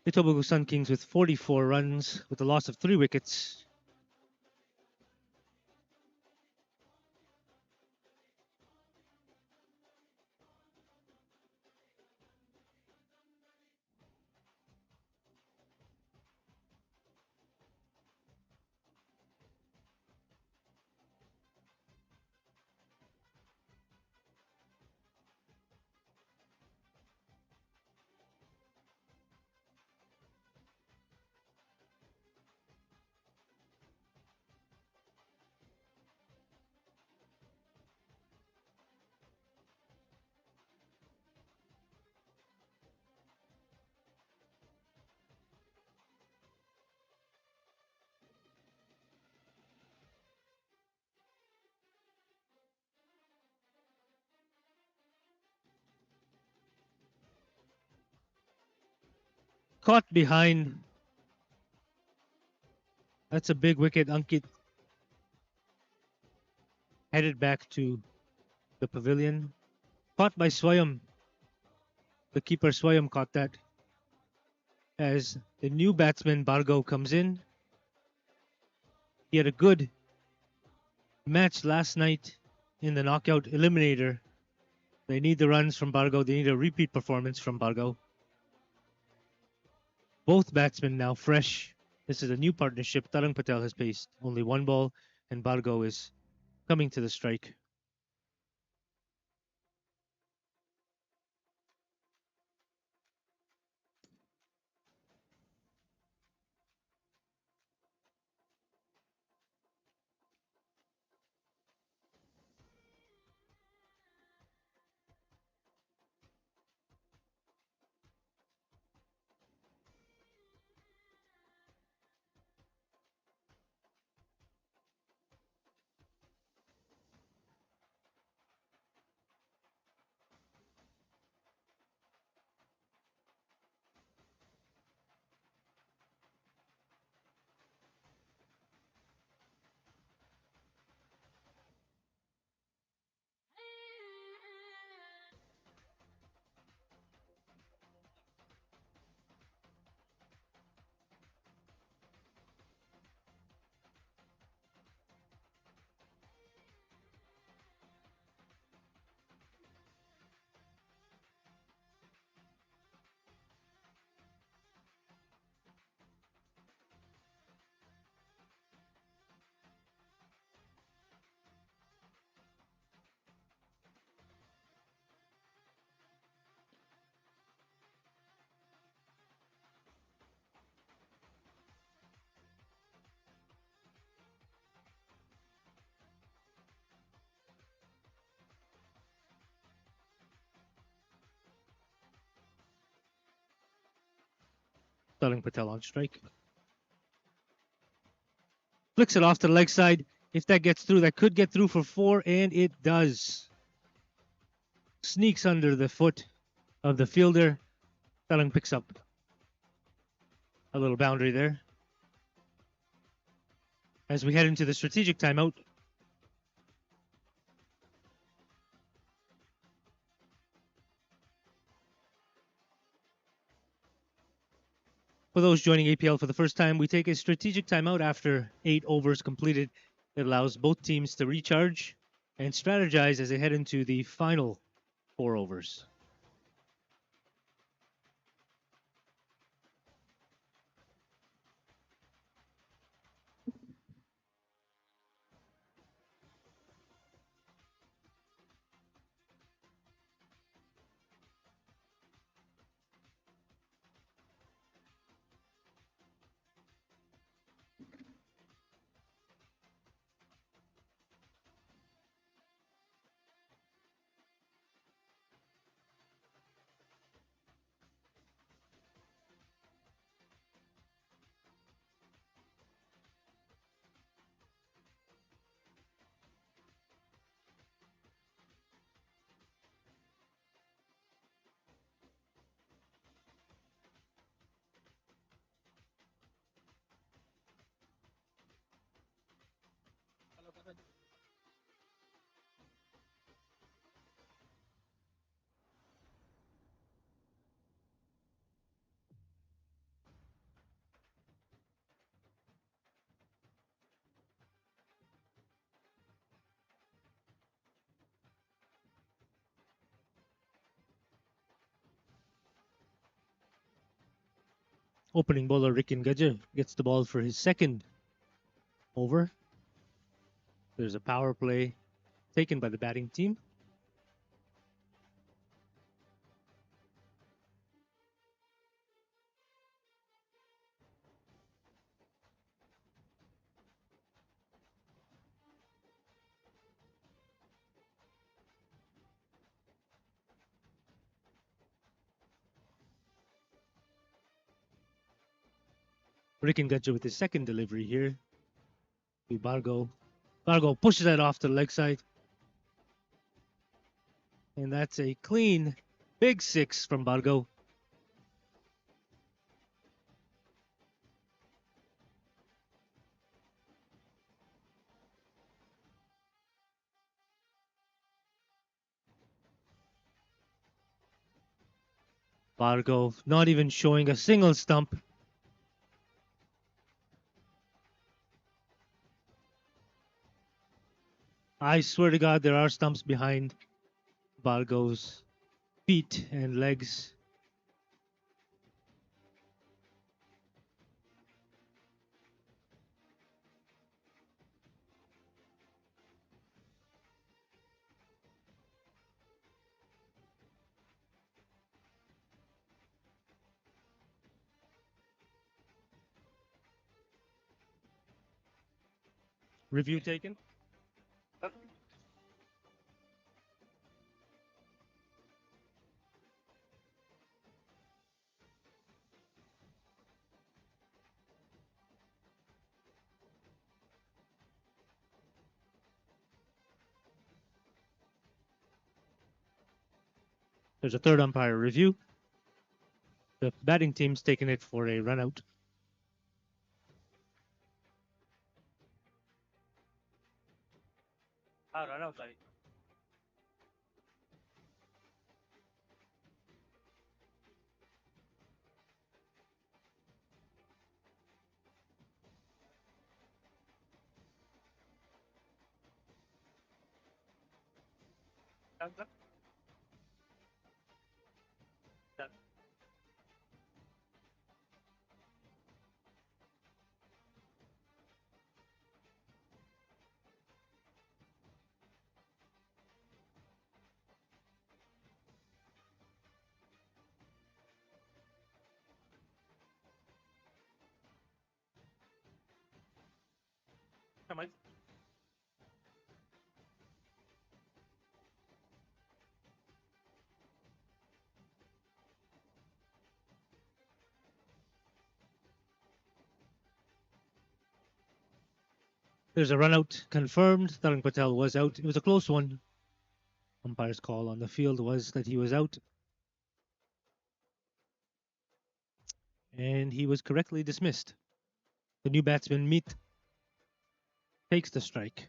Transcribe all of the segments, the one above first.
Etobicoke Sunkings with 44 runs with a loss of 3 wickets. Caught behind. That's a big wicket. Ankit headed back to the pavilion. Caught by Swayam. The keeper Swayam caught that. As the new batsman Bargo comes in. He had a good match last night in the knockout eliminator. They need the runs from Bargo. They need a repeat performance from Bargo. Both batsmen now fresh. This is a new partnership. Tarang Patel has faced only 1 ball, and Bargo is coming to the strike. Tarang Patel on strike. Flicks it off to the leg side. If that gets through, that could get through for 4, and it does. Sneaks under the foot of the fielder. Tarang picks up a little boundary there. As we head into the strategic timeout, for those joining APL for the first time, we take a strategic timeout after 8 overs completed. It allows both teams to recharge and strategize as they head into the final 4 overs. Opening bowler Rikin Gadger gets the ball for his second over. There's a power play taken by the batting team. Rikin Gadger with his second delivery here to Bargo. Bargo pushes that off to the leg side. And that's a clean big six from Bargo. Bargo not even showing a single stump. I swear to God, there are stumps behind Bargo's feet and legs. Review taken. There's a third umpire review. The batting team's taking it for a run out. Run out. There's a run out confirmed. Tarang Patel was out. It was a close one. Umpire's call on the field was that he was out. And he was correctly dismissed. The new batsman, Meet, takes the strike.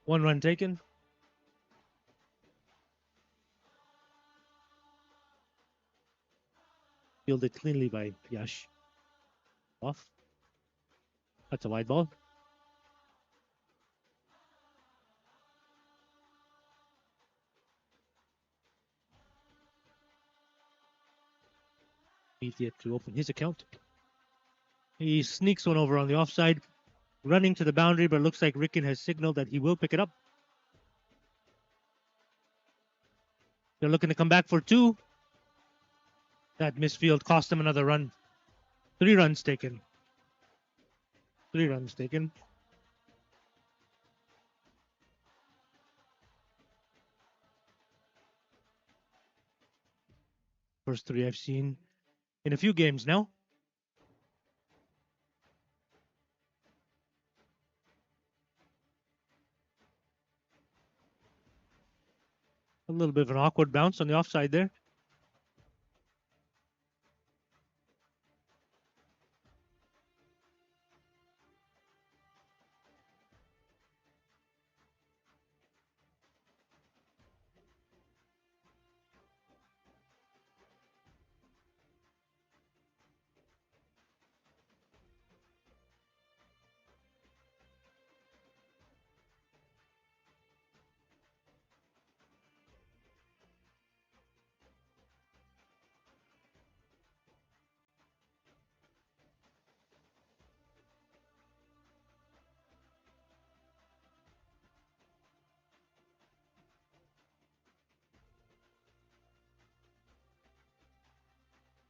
One run taken. Fielded cleanly by Yash. Off. That's a wide ball. Meet yet to open his account. He sneaks one over on the offside, running to the boundary, but looks like Ricken has signaled that he will pick it up. They're looking to come back for two. That misfield cost them another run. 3 runs taken. 3 runs taken. First 3 I've seen in a few games now. A little bit of an awkward bounce on the offside there.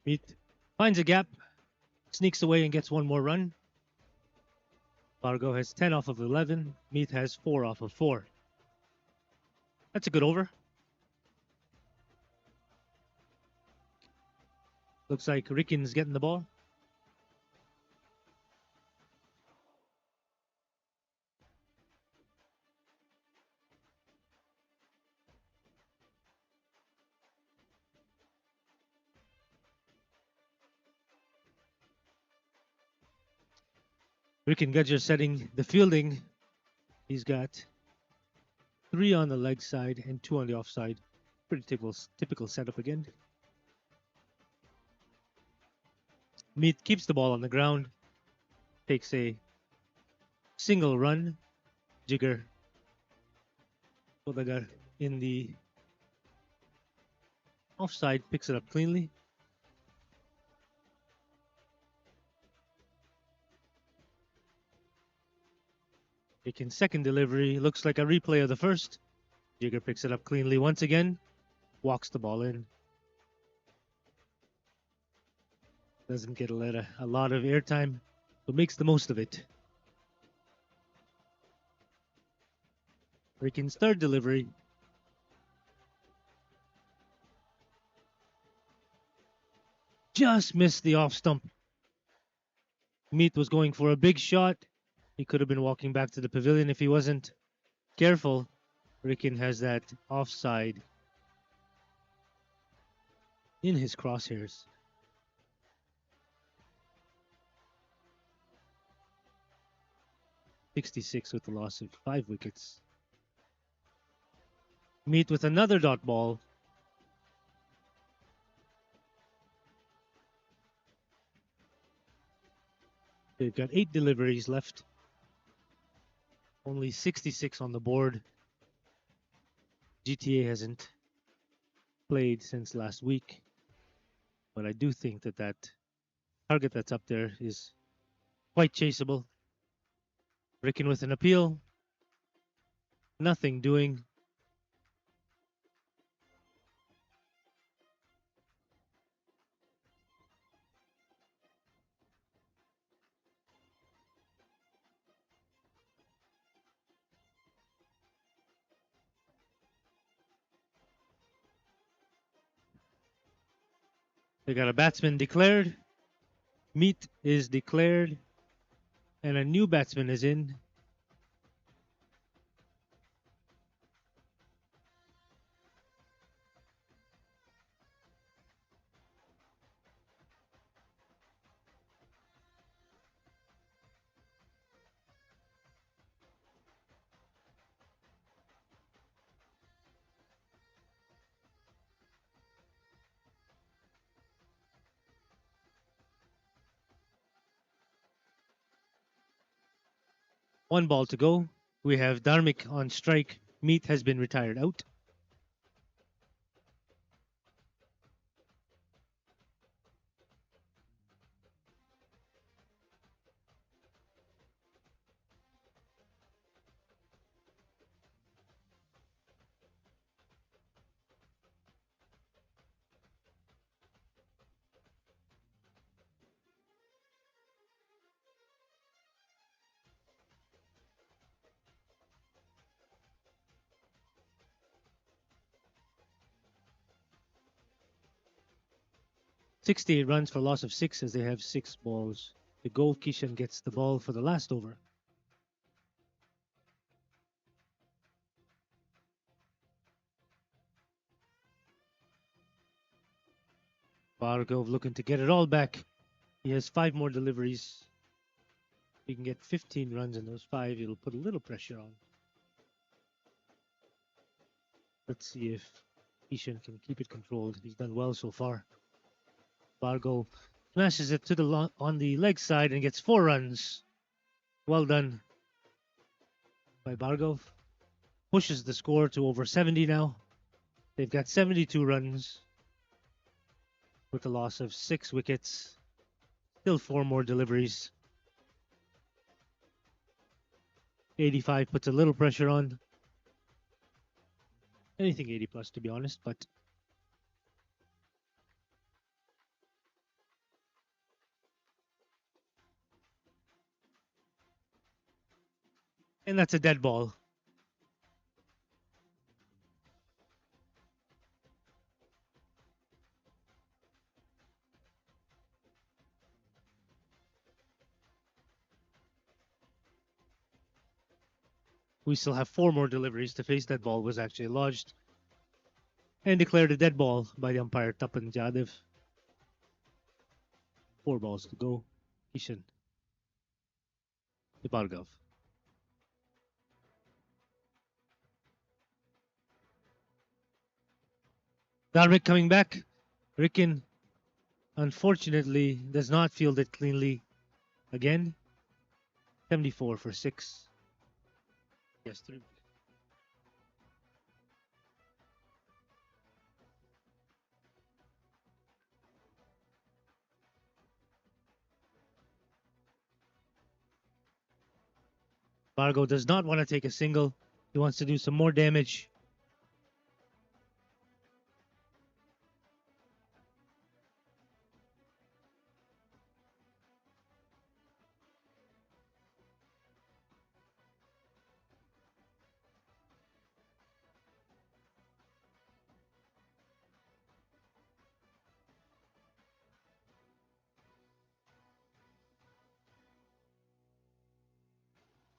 Meet finds a gap, sneaks away and gets one more run. Fargo has 10 off of 11. Meet has 4 off of 4. That's a good over. Looks like Ricken's getting the ball. Ricken Gudger setting the fielding. He's got 3 on the leg side and 2 on the offside. Pretty typical setup again. Meet keeps the ball on the ground. Takes a single run. Jigger Bodagar in the offside picks it up cleanly. Taking second delivery. Looks like a replay of the first. Jigger picks it up cleanly once again. Walks the ball in. Doesn't get a lot of airtime, but makes the most of it. Ricken's third delivery. Just missed the off stump. Meet was going for a big shot. He could have been walking back to the pavilion if he wasn't careful. Ricken has that offside in his crosshairs. .66 with the loss of 5 wickets. Meet with another dot ball. They've got 8 deliveries left. Only 66 on the board. GTA hasn't played since last week. But I do think that target that's up there is quite chaseable. Ricken with an appeal. Nothing doing. They got a batsman declared. Meet is declared. And a new batsman is in. One ball to go. We have Dharmik on strike. Meet has been retired out. 68 runs for a loss of 6 as they have 6 balls. The goal, Kishan gets the ball for the last over. Bhargav looking to get it all back. He has 5 more deliveries. If he can get 15 runs in those 5, it'll put a little pressure on. Let's see if Kishan can keep it controlled. He's done well so far. Bhargav smashes it to the on the leg side and gets 4 runs. Well done by Bhargav. Pushes the score to over 70 now. They've got 72 runs with a loss of 6 wickets. Still 4 more deliveries. 85 puts a little pressure on. Anything 80 plus, to be honest, but and that's a dead ball. We still have 4 more deliveries to face. That ball was actually lodged and declared a dead ball by the umpire Tapan Jadhav. 4 balls to go. Kishan to Bhargav. Dharmic coming back. Rikin, unfortunately, does not field it cleanly again. 74 for 6. Yes, 3. Bhargav does not want to take a single. He wants to do some more damage.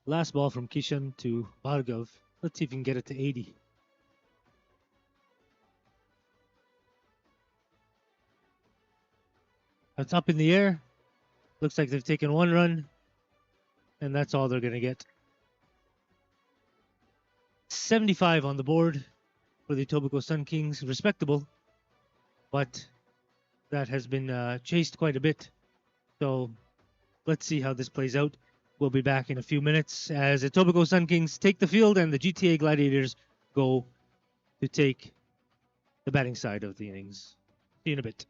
Last ball from Kishan to Bhargav. Let's see if we can get it to 80. That's up in the air. Looks like they've taken 1 run, and that's all they're going to get. 75 on the board for the Etobicoke Sunkings. Respectable, but that has been chased quite a bit. So let's see how this plays out. We'll be back in a few minutes as Etobicoke Sunkings take the field and the GTA Gladiators go to take the batting side of the innings. See you in a bit.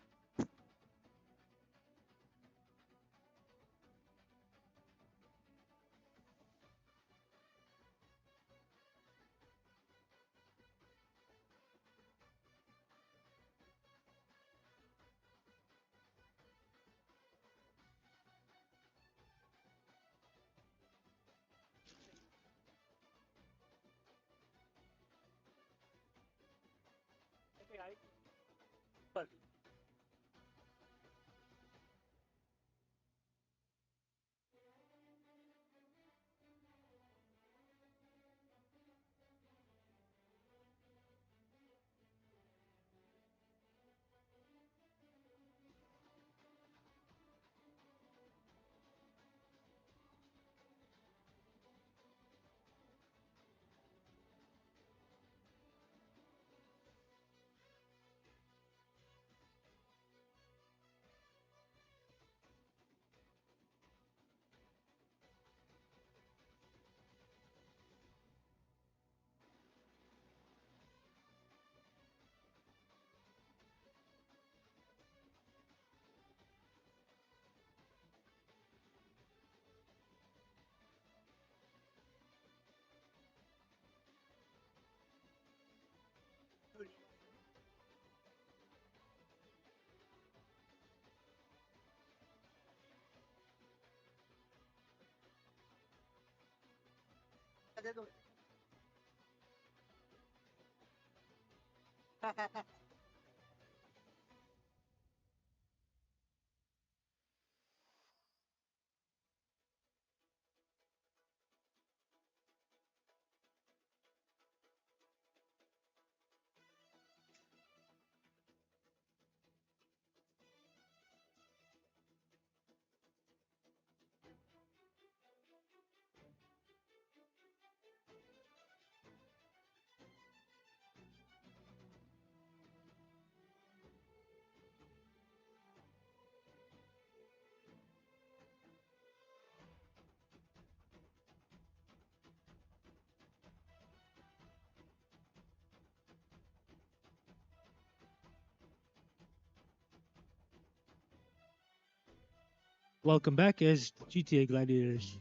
Welcome back as GTA Gladiators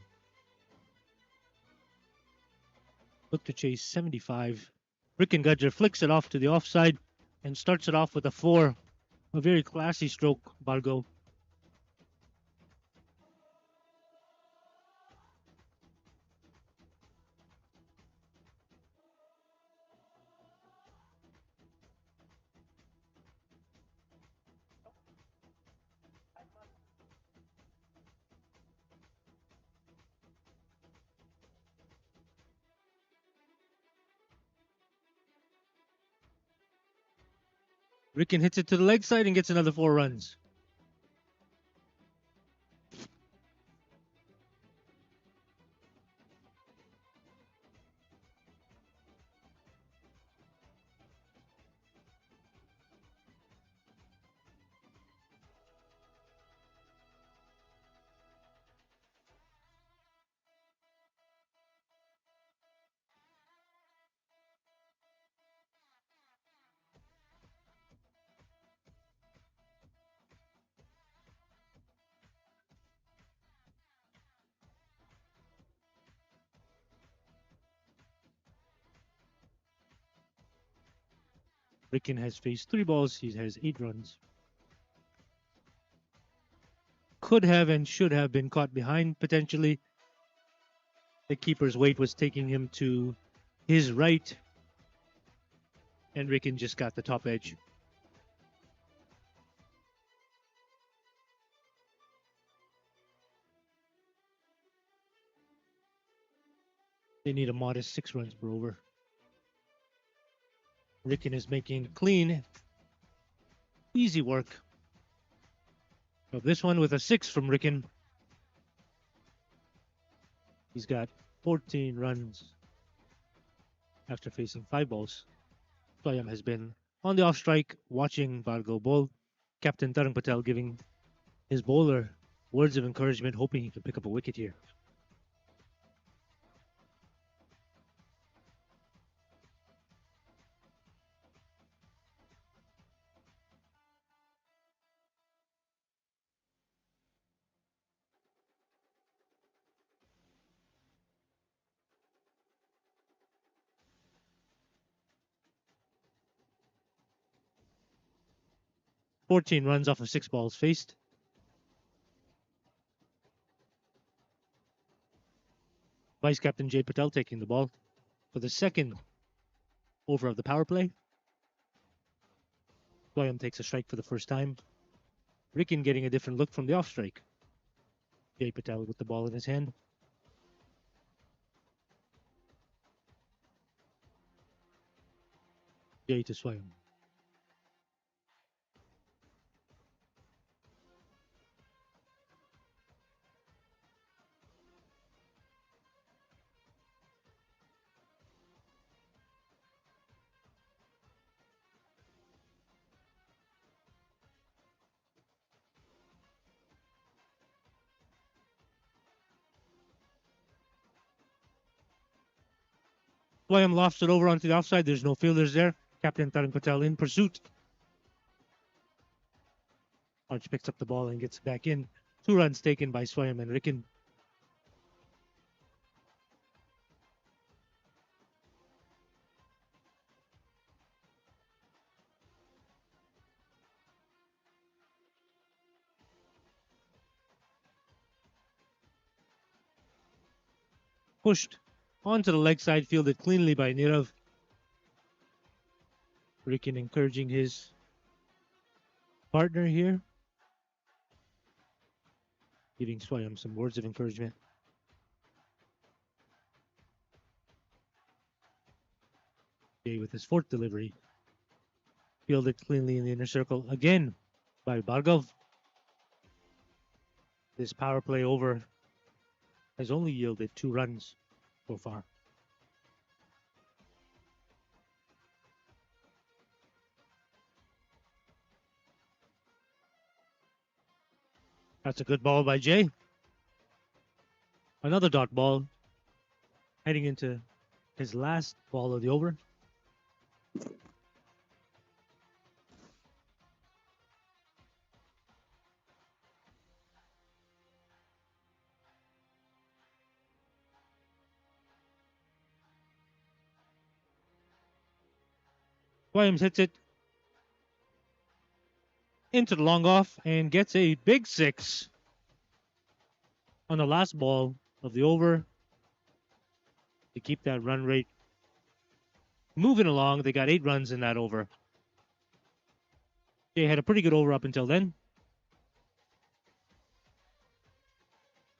look to chase 75. Rick and Gudger flicks it off to the offside and starts it off with a 4. A very classy stroke, Bargo. Ricken hits it to the leg side and gets another 4 runs. Ricken has faced 3 balls. He has 8 runs. Could have and should have been caught behind potentially. The keeper's weight was taking him to his right, and Ricken just got the top edge. They need a modest 6 runs per over. Ricken is making clean, easy work of this one with a 6 from Ricken. He's got 14 runs after facing 5 balls. Swayam has been on the off strike watching Bargo bowl. Captain Tarang Patel giving his bowler words of encouragement, hoping he can pick up a wicket here. "14 runs off of 6 balls faced. Vice Captain Jay Patel taking the ball for the second over of the power play. Swayam takes a strike for the first time. Ricken getting a different look from the off strike. Jay Patel with the ball in his hand. Jay to Swayam. Swayam lofts it over onto the offside. There's no fielders there. Captain Tarang Patel in pursuit. Arch picks up the ball and gets back in. 2 runs taken by Swayam and Ricken. Pushed onto the leg side, fielded cleanly by Nirav. Ricken encouraging his partner here, giving Swayam some words of encouragement. Jay with his 4th delivery. Fielded cleanly in the inner circle again by Bhargav. This power play over has only yielded 2 runs so far. That's a good ball by Jay. Another dot ball heading into his last ball of the over. Williams hits it into the long off and gets a big 6 on the last ball of the over to keep that run rate moving along. They got 8 runs in that over. They had a pretty good over up until then.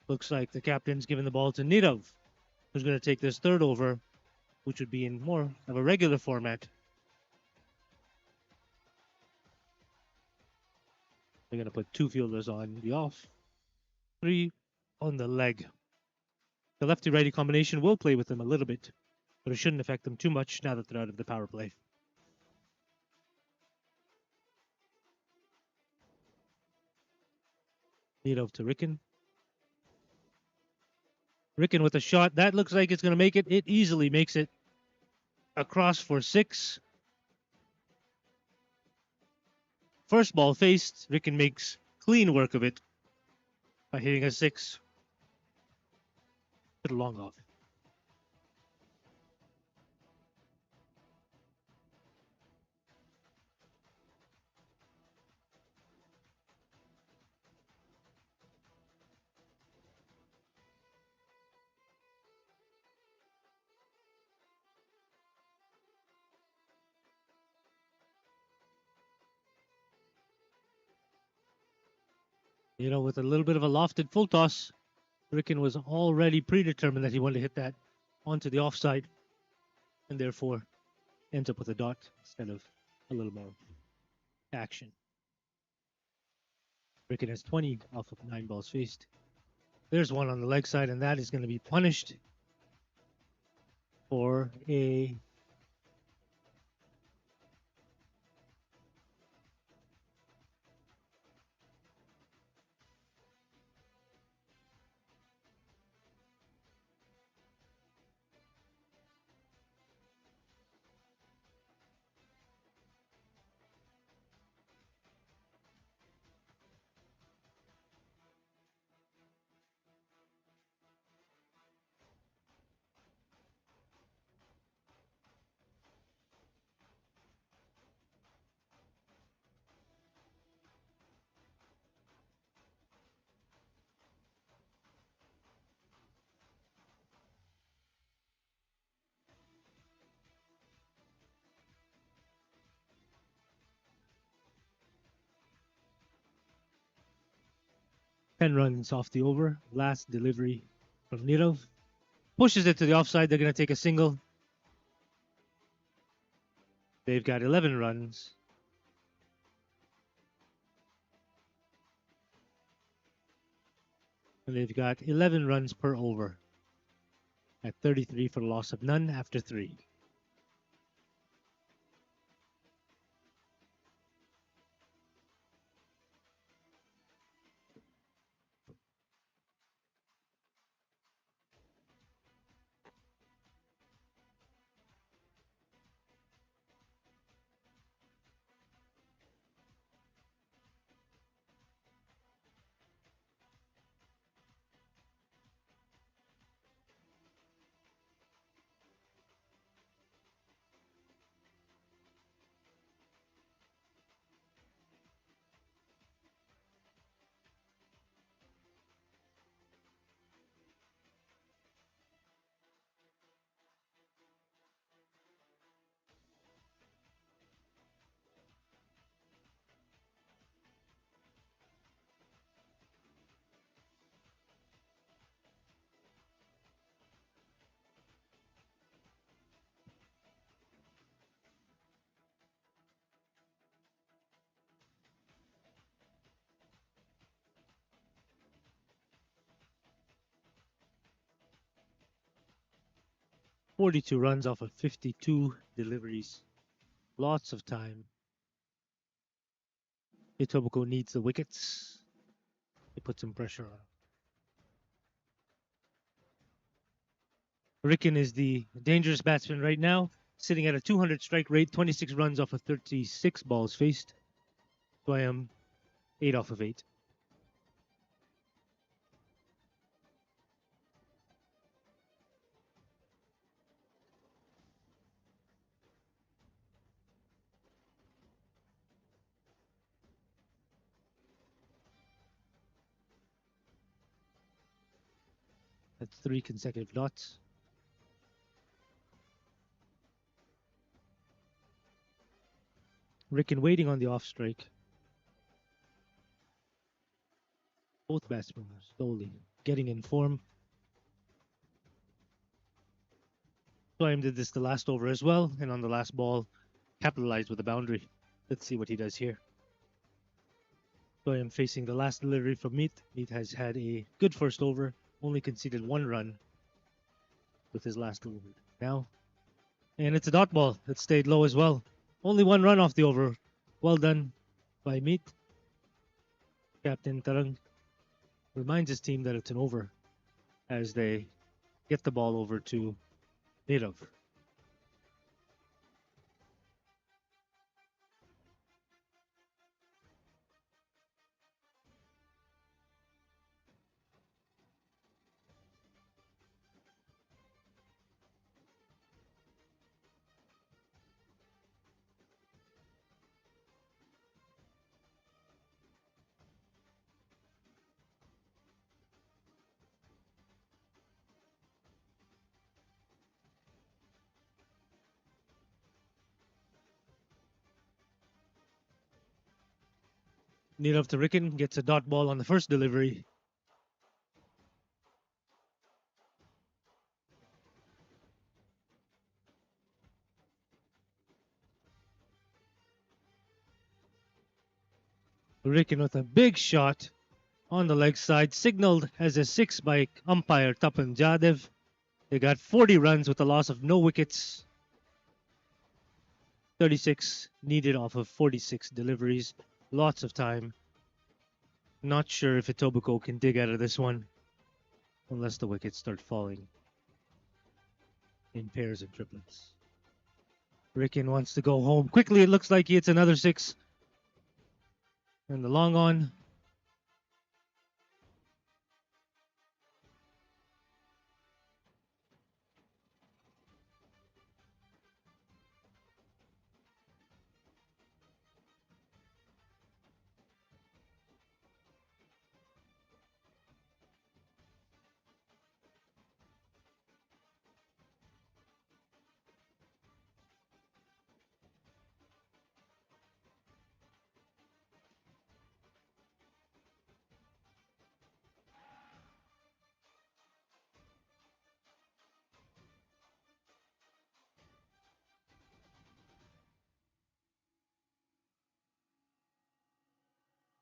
Looks like the captain's giving the ball to Nidov, who's going to take this third over, which would be in more of a regular format. They're going to put 2 fielders on the off, 3 on the leg. The lefty-righty combination will play with them a little bit, but it shouldn't affect them too much now that they're out of the power play. Nidov to Ricken. Ricken with a shot. That looks like it's going to make it. It easily makes it across for 6. First ball faced. Ricken makes clean work of it by hitting a 6 to the long off. With a little bit of a lofted full toss, Ricken was already predetermined that he wanted to hit that onto the offside, and therefore ends up with a dot instead of a little more action. Ricken has 20 off of 9 balls faced. There's one on the leg side, and that is going to be punished for a ten runs off the over. Last delivery from Nirov. Pushes it to the offside. They're going to take a single. They've got 11 runs. And they've got 11 runs per over at 33 for the loss of none after 3. "42 runs off of 52 deliveries. Lots of time. Etobicoke needs the wickets. They put some pressure on. Ricken is the dangerous batsman right now, sitting at a 200 strike rate, 26 runs off of 36 balls faced. Swayam, 8 off of 8. That's 3 consecutive dots. Ricken waiting on the off strike. Both batsmen are slowly getting in form. Swayam did this the last over as well, and on the last ball, capitalized with a boundary. Let's see what he does here. Swayam facing the last delivery from Meet. Meet has had a good first over, only conceded 1 run with his last delivery. Now, and it's a dot ball. It stayed low as well. Only 1 run off the over. Well done by Meet. Captain Tarang reminds his team that it's an over as they get the ball over to Nirav. Nirav to Ricken gets a dot ball on the first delivery. Ricken with a big shot on the leg side, signaled as a 6 by umpire Tapan Jadev. They got 40 runs with a loss of no wickets. 36 needed off of 46 deliveries. Lots of time. Not sure if Etobicoke can dig out of this one unless the wickets start falling in pairs and triplets. Ricken wants to go home. Quickly, it looks like he hits another 6. And the long on.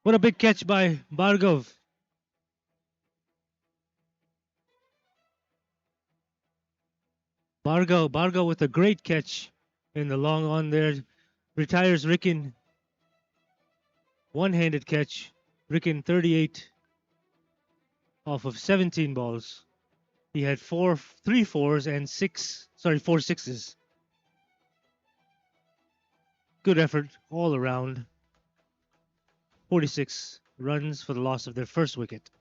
What a big catch by Bhargav. Bhargav with a great catch in the long on there. Retires Ricken. One-handed catch. Ricken 38 off of 17 balls. He had 3 fours and 4 sixes. Good effort all around. 46 runs for the loss of their first wicket.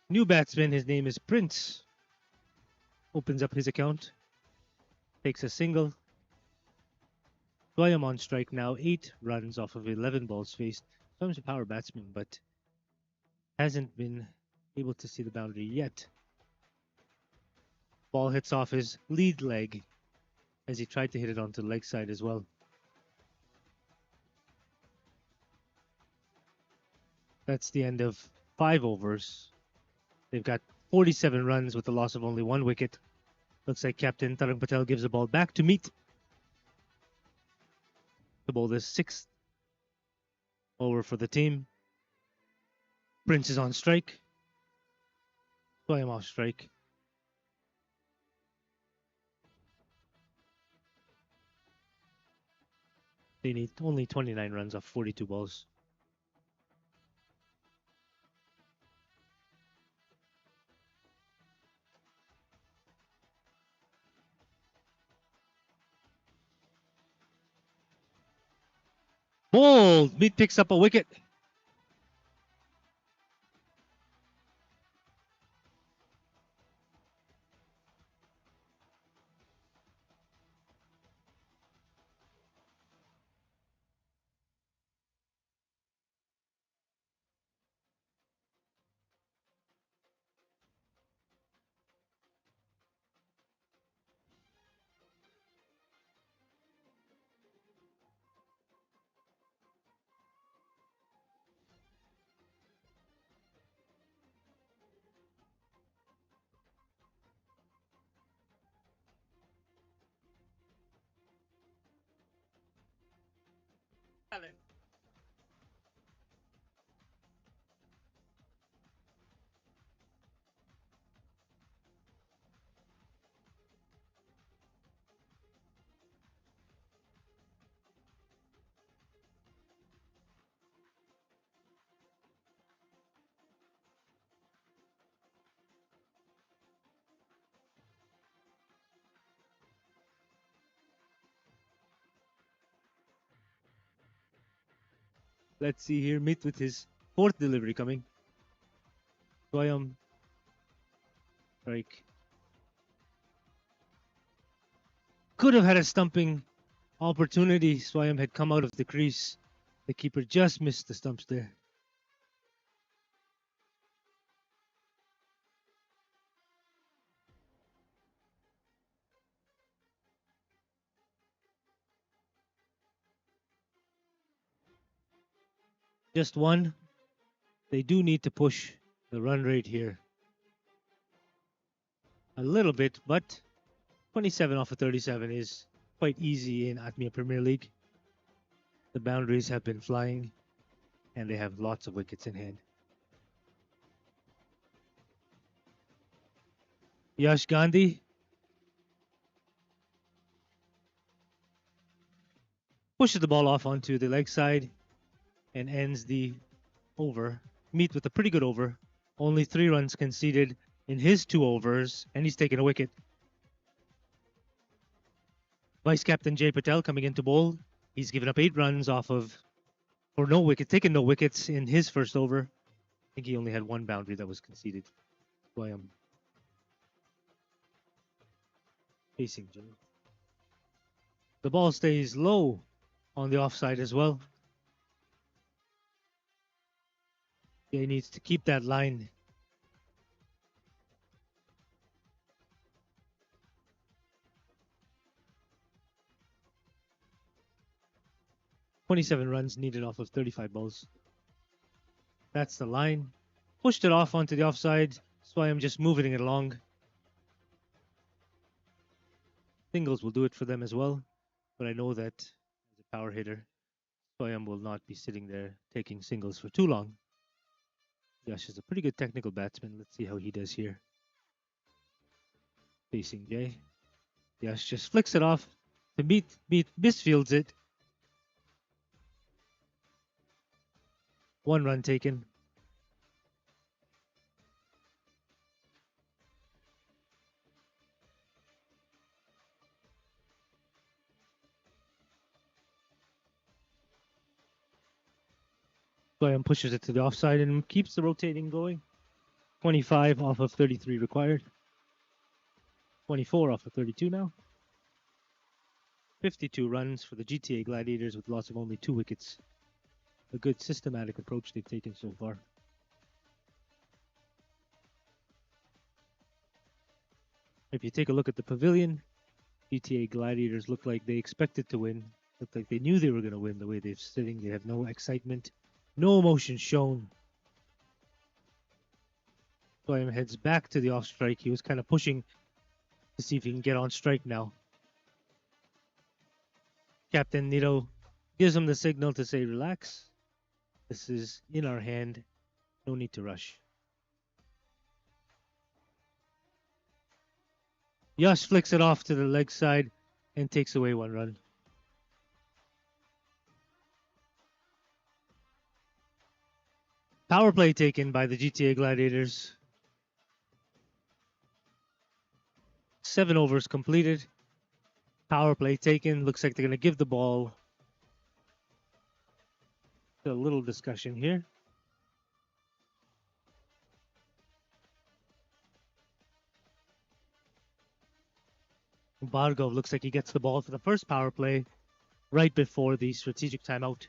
New batsman, his name is Prince. Opens up his account. Takes a single. Swayam on strike now. 8 runs off of 11 balls faced. Swayam's a power batsman, but hasn't been able to see the boundary yet. Ball hits off his lead leg as he tried to hit it onto the leg side as well. That's the end of 5 overs. They've got 47 runs with the loss of only 1 wicket. Looks like Captain Tarang Patel gives the ball back to Meet. The ball is 6th over for the team. Prince is on strike. Swayam off strike. They need only 29 runs off 42 balls. Bold! Meat picks up a wicket. Let's see here. Meat with his fourth delivery coming. Swayam. Strike. Could have had a stumping opportunity. Swayam had come out of the crease. The keeper just missed the stumps there. Just one. They do need to push the run rate here a little bit, but 27 off of 37 is quite easy in APL Premier League. The boundaries have been flying, and they have lots of wickets in hand. Yash Gandhi pushes the ball off onto the leg side and ends the over. Meet with a pretty good over. Only 3 runs conceded in his 2 overs, and he's taken a wicket. Vice captain Jay Patel coming into bowl. He's given up 8 runs off of for no wicket, taken no wickets in his first over. I think he only had 1 boundary that was conceded. That's why I'm facing Jay. The ball stays low on the offside as well. Jay needs to keep that line. "27 runs needed off of 35 balls. That's the line. Pushed it off onto the offside. That's why I'm just moving it along. Singles will do it for them as well. But I know that as a power hitter, Swayam will not be sitting there taking singles for too long. Yash is a pretty good technical batsman. Let's see how he does here. Facing Jay. Yash just flicks it off to Meet misfields it. 1 run taken. Swayam pushes it to the offside and keeps the rotating going. 25 off of 33 required. 24 off of 32 now. 52 runs for the GTA Gladiators with loss of only 2 wickets. A good systematic approach they've taken so far. If you take a look at the pavilion, GTA Gladiators look like they expected to win. Look like they knew they were going to win the way they're sitting. They have no excitement, no emotion shown. Swayam heads back to the off strike. He was kind of pushing to see if he can get on strike now. Captain Nito gives him the signal to say, relax. This is in our hand. No need to rush. Yash flicks it off to the leg side and takes away 1 run. Power play taken by the GTA Gladiators. 7 overs completed. Power play taken. Looks like they're going to give the ball. A little discussion here. Bargov looks like he gets the ball for the first power play right before the strategic timeout.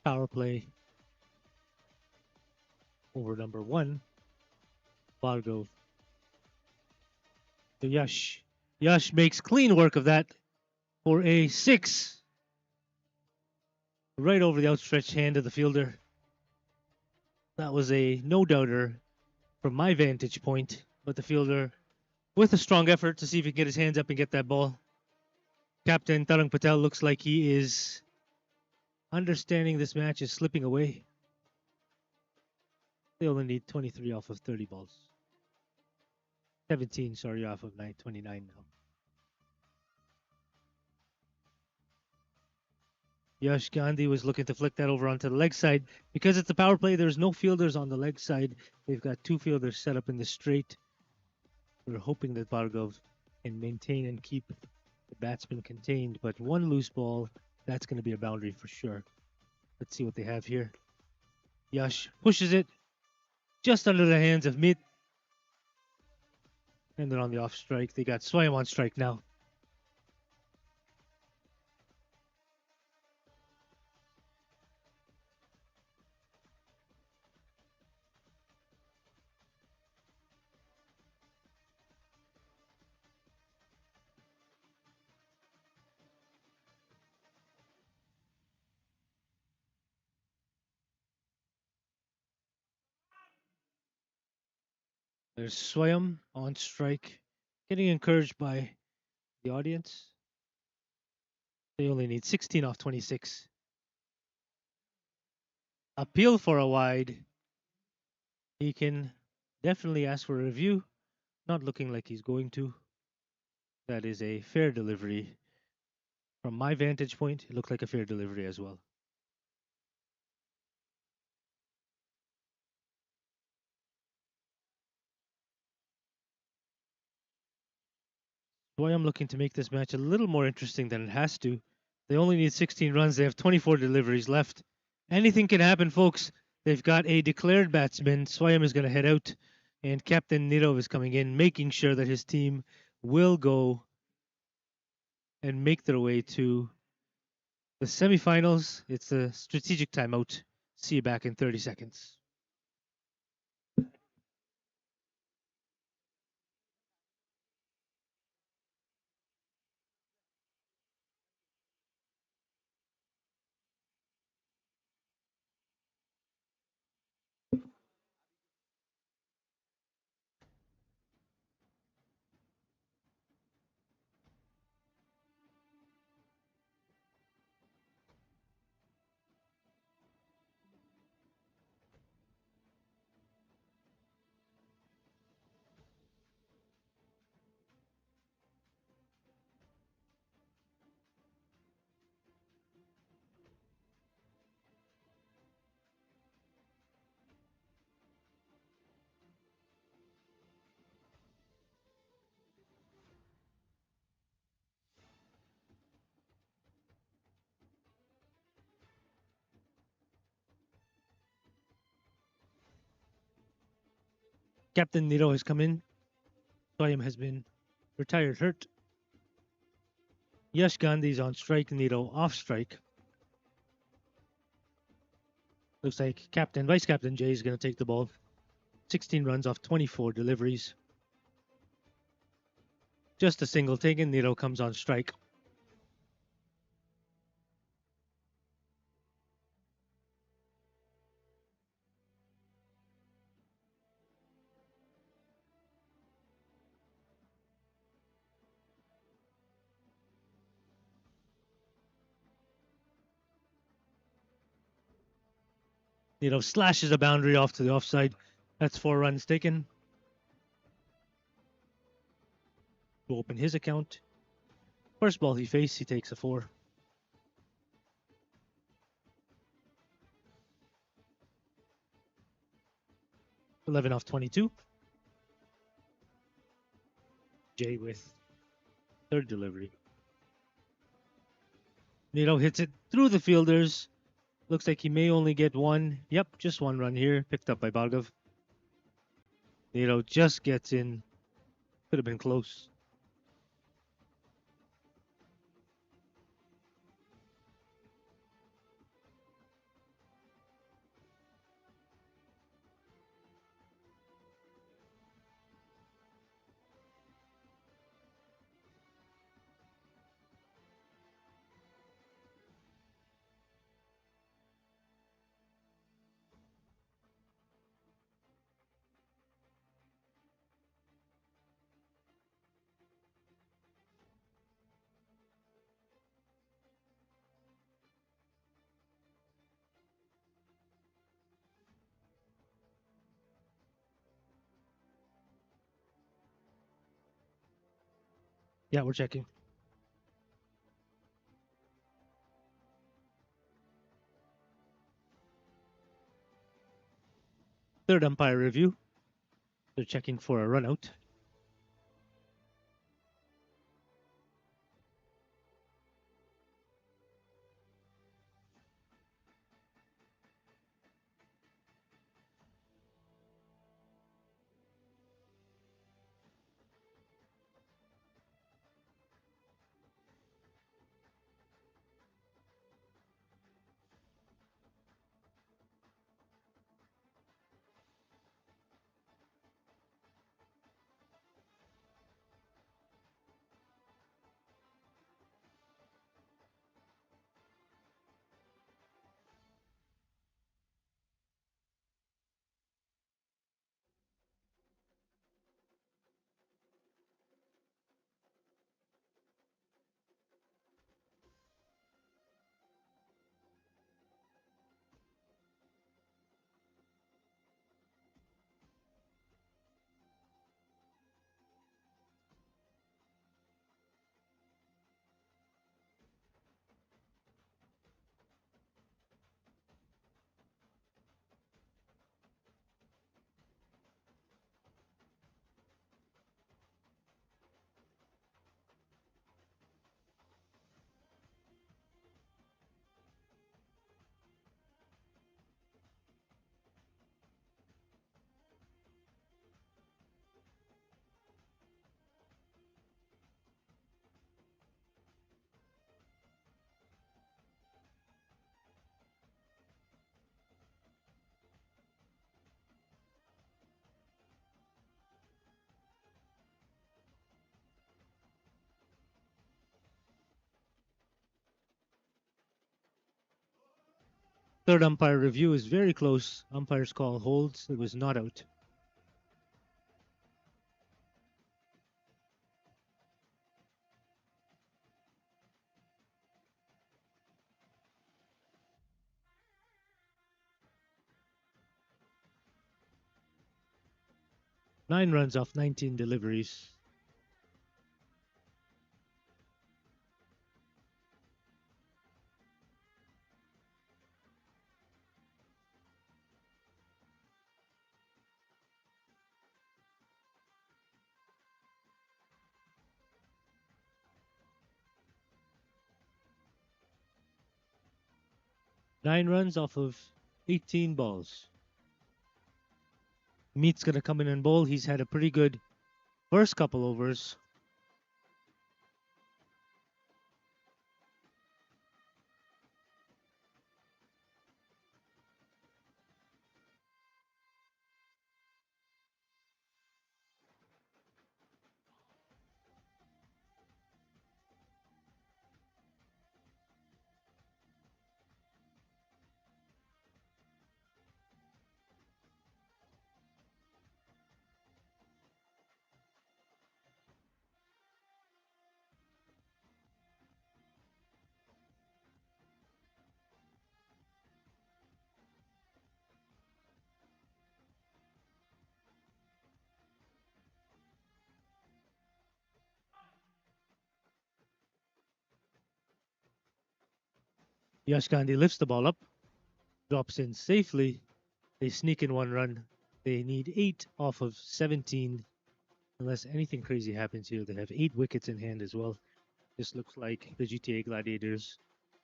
Power play over number 1. Bargov to Yash. Yash makes clean work of that for a 6. Right over the outstretched hand of the fielder. That was a no-doubter from my vantage point, but the fielder with a strong effort to see if he can get his hands up and get that ball. Captain Tarang Patel looks like he is understanding this match is slipping away. They only need 23 off of 30 balls. 17, sorry, off of 29 now. Yash Gandhi was looking to flick that over onto the leg side. Because it's a power play, there's no fielders on the leg side. They've got 2 fielders set up in the straight. We're hoping that Bhargav can maintain and keep the batsman contained, but 1 loose ball, that's going to be a boundary for sure. Let's see what they have here. Yash pushes it just under the hands of Mit. And then on the off strike, they got Swayam on strike now. There's Swayam on strike, getting encouraged by the audience. They only need 16 off 26. Appeal for a wide. He can definitely ask for a review. Not looking like he's going to. That is a fair delivery. From my vantage point, it looked like a fair delivery as well. Boy, I'm looking to make this match a little more interesting than it has to. They only need 16 runs. They have 24 deliveries left. Anything can happen, folks. They've got a declared batsman. Swayam is going to head out, and Captain Nirov is coming in, making sure that his team will go and make their way to the semifinals. It's a strategic timeout. See you back in 30 seconds. Captain Niro has come in. Swayam has been retired hurt. Yash Gandhi is on strike. Niro off strike. Looks like Vice Captain Jay is going to take the ball. 16 runs off 24 deliveries. Just a single taken. Niro comes on strike. Slashes a boundary off to the offside. That's 4 runs taken to open his account. First ball he faced, he takes a 4. $11 off 22. Jay with third delivery. Hits it through the fielders. Looks like he may only get one. Yep, just one run here. Picked up by Bhargav. Just gets in. Could have been close. Yeah, we're checking. Third umpire review. They're checking for a run out. Third umpire review is very close. Umpire's call holds. It was not out. Nine runs off 19 deliveries. Nine runs off of 18 balls. Meat's going to come in and bowl. He's had a pretty good first couple overs. Yashkandi lifts the ball up, drops in safely. They sneak in 1 run. They need 8 off of 17. Unless anything crazy happens here, they have 8 wickets in hand as well. This looks like the GTA Gladiators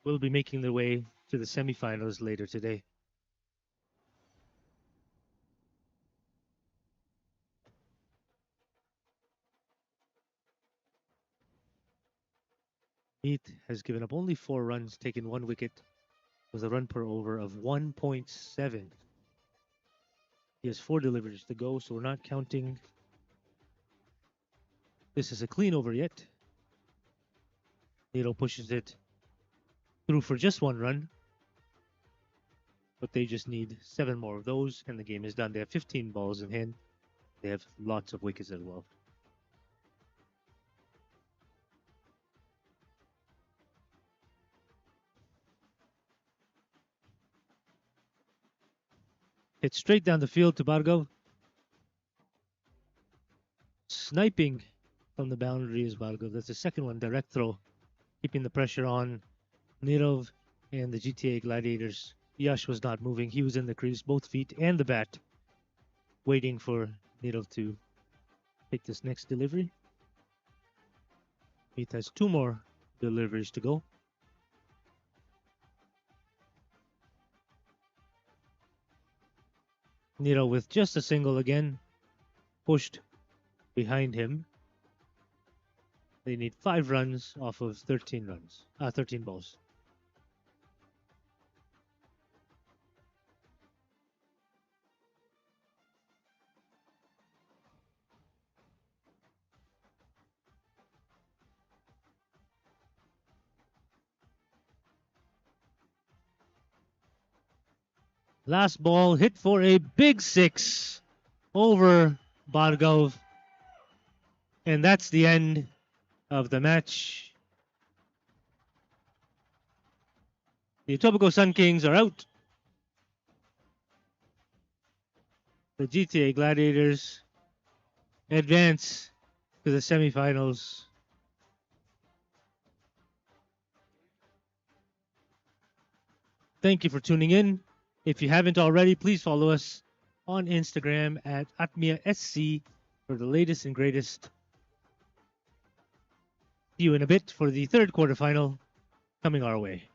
will be making their way to the semifinals later today. Meath has given up only 4 runs, taken 1 wicket with a run per over of 1.7. He has 4 deliveries to go, so we're not counting this is a clean over yet. Nero pushes it through for just 1 run, but they just need 7 more of those, and the game is done. They have 15 balls in hand. They have lots of wickets as well. Hit straight down the field to Bargo. Sniping from the boundary is Bargo. That's the second one, direct throw, keeping the pressure on Nirov and the GTA Gladiators. Yash was not moving. He was in the crease, both feet and the bat, waiting for Nirov to take this next delivery. Meath has 2 more deliveries to go. Nirov with just a single again, pushed behind him. They need 5 runs off of 13 balls. Last ball hit for a big 6 over Bargov. And that's the end of the match. The Etobicoke Sunkings are out. The GTA Gladiators advance to the semifinals. Thank you for tuning in. If you haven't already, please follow us on Instagram at AtmiaSC for the latest and greatest. See you in a bit for the third quarterfinal coming our way.